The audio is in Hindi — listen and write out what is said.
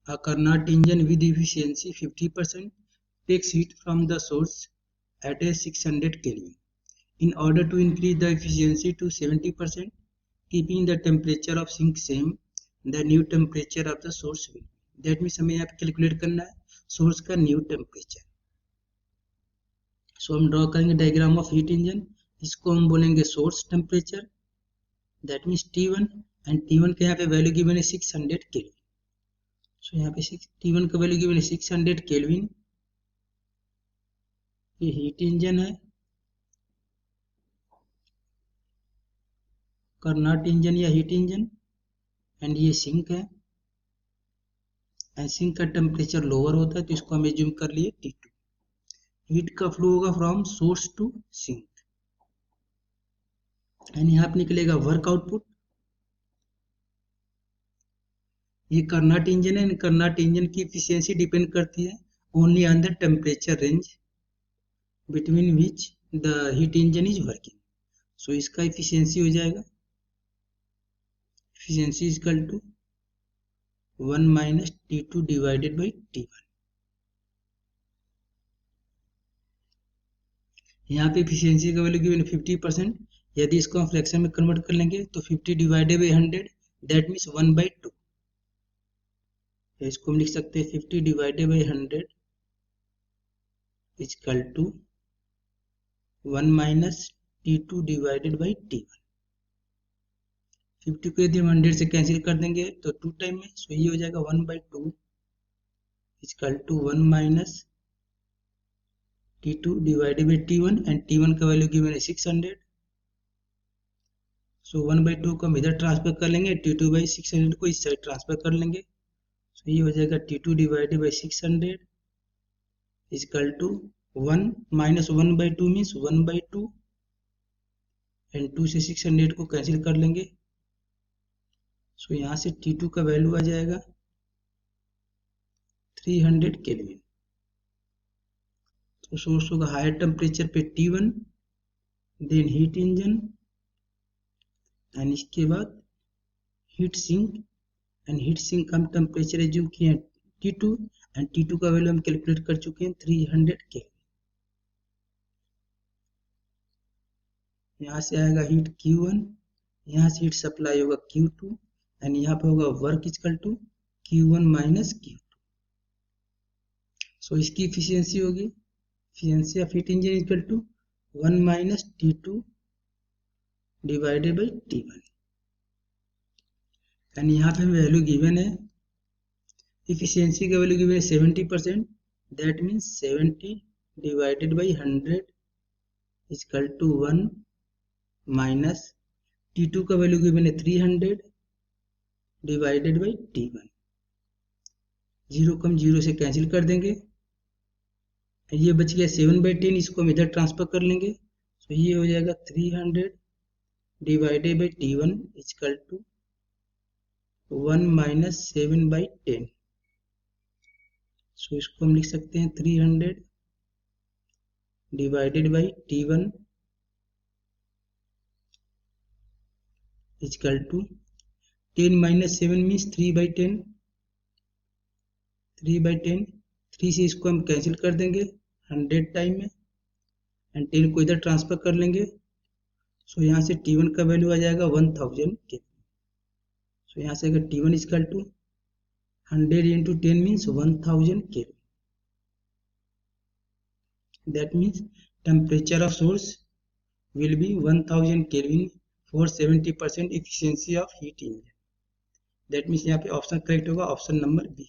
A Carnot engine with efficiency 50% takes heat from the source at a 600 Kelvin. In order to increase the efficiency to 70%, keeping the temperature of sink same, the new temperature of the source will. That means हमें यहाँ पे कैलकुलेट करना है सोर्स का न्यू टेम्परेचर. सो हम ड्रॉ करेंगे डायग्राम ऑफ हीट इंजन. इसको हम बोलेंगे source temperature, that means T1, and T1 के यहाँ पे वैल्यू गिवन है 600 केल्विन. सो यहाँ पे T1 का वैल्यू गिवन है 600 केल्विन. ये हीट इंजन है, कार्नोट इंजन या हीट इंजन, एंड ये सिंक है, एंड सिंक का टेम्परेचर लोअर होता है तो इसको हम एज्यूम कर लिए T2. हीट का फ्लो होगा from source to sink, and यहाँ पे निकलेगा वर्क आउटपुट. ये कार्नोट इंजन है, कार्नोट इंजन की एफिशिएंसी डिपेंड करती है only on the temperature range between which the heat engine is working. So इसका एफिशिएंसी हो जाएगा, efficiency is equal to 1 minus T2 divided by T1. यहाँ पे एफिशिएंसी का वैल्यू गिवन 50%. यदि इसको हम फ्रैक्शन में कन्वर्ट कर लेंगे तो 50 डिवाइडेड बाई 100, दैट मीन्स 1/2. इसको हम लिख सकते हैं 50 divided by 100 is equal to 1 minus T2 divided by T1. 50 को यदि हम 100 से कैंसिल कर देंगे तो 2 टाइम में, सो ये हो जाएगा 1/2 is equal to 1 minus T2 divided by T1, and T1 का वैल्यू गिवन है 600. सो 1/2 को हम इधर ट्रांसफर कर लेंगे, T2 बाई 600 को इस साइड ट्रांसफर कर लेंगे. सो ये हो जाएगा T2 divided by 600 is equal to 1 minus 1/2 means 1/2, and 2 से 600 को कैंसिल कर लेंगे. सो यहाँ से T2 का वैल्यू आ जाएगा 300 केल्विन. तो सोर्स होगा हायर टेम्परेचर पे T1, then heat engine, and इसके बाद heat sink, and heat sink का हम टेम्परेचर एज्यूम किए हैं T2, एंड T2 का वैल्यू हम कैलकुलेट कर चुके हैं 300 केल्विन. यहाँ से आएगा हीट Q1, यहाँ से हीट सप्लाई होगा Q2, एंड यहाँ पे होगा work equal to Q1 minus Q2. So इसकी इफिशियंसी होगी, efficiency of heat engine equal to 1 minus T2 divided by T1, and यहाँ पे वैल्यू गिवन है, इफिशियंसी का वैल्यू गिवन है 70%, that means 70 divided by 100 is equal to 1 minus T2 का वैल्यू गिवन है 300 डिवाइडेड बाई T1. 0 को हम 0 से कैंसिल कर देंगे, ये बच गया 7/10, इसको हम इधर ट्रांसफर कर लेंगे. सो ये हो जाएगा 300 divided by T1 is equal to 1 minus 7/10. So इसको हम लिख सकते हैं 300 divided by T1 is equal to 10 minus 7 means 3/10. 3/10, 3 से इसको हम कैंसिल कर देंगे 100 टाइम में, एंड 10 को इधर ट्रांसफर कर लेंगे. सो यहाँ से T1 का वैल्यू आ जाएगा 1000 केल्विन. सो यहाँ से अगर T1 equal to 100 into 10 means 1000 kelvin. That means temperature of source will be 1000 kelvin for 70% efficiency of heat engine. That means यहाँ पे ऑप्शन करेक्ट होगा ऑप्शन नंबर बी.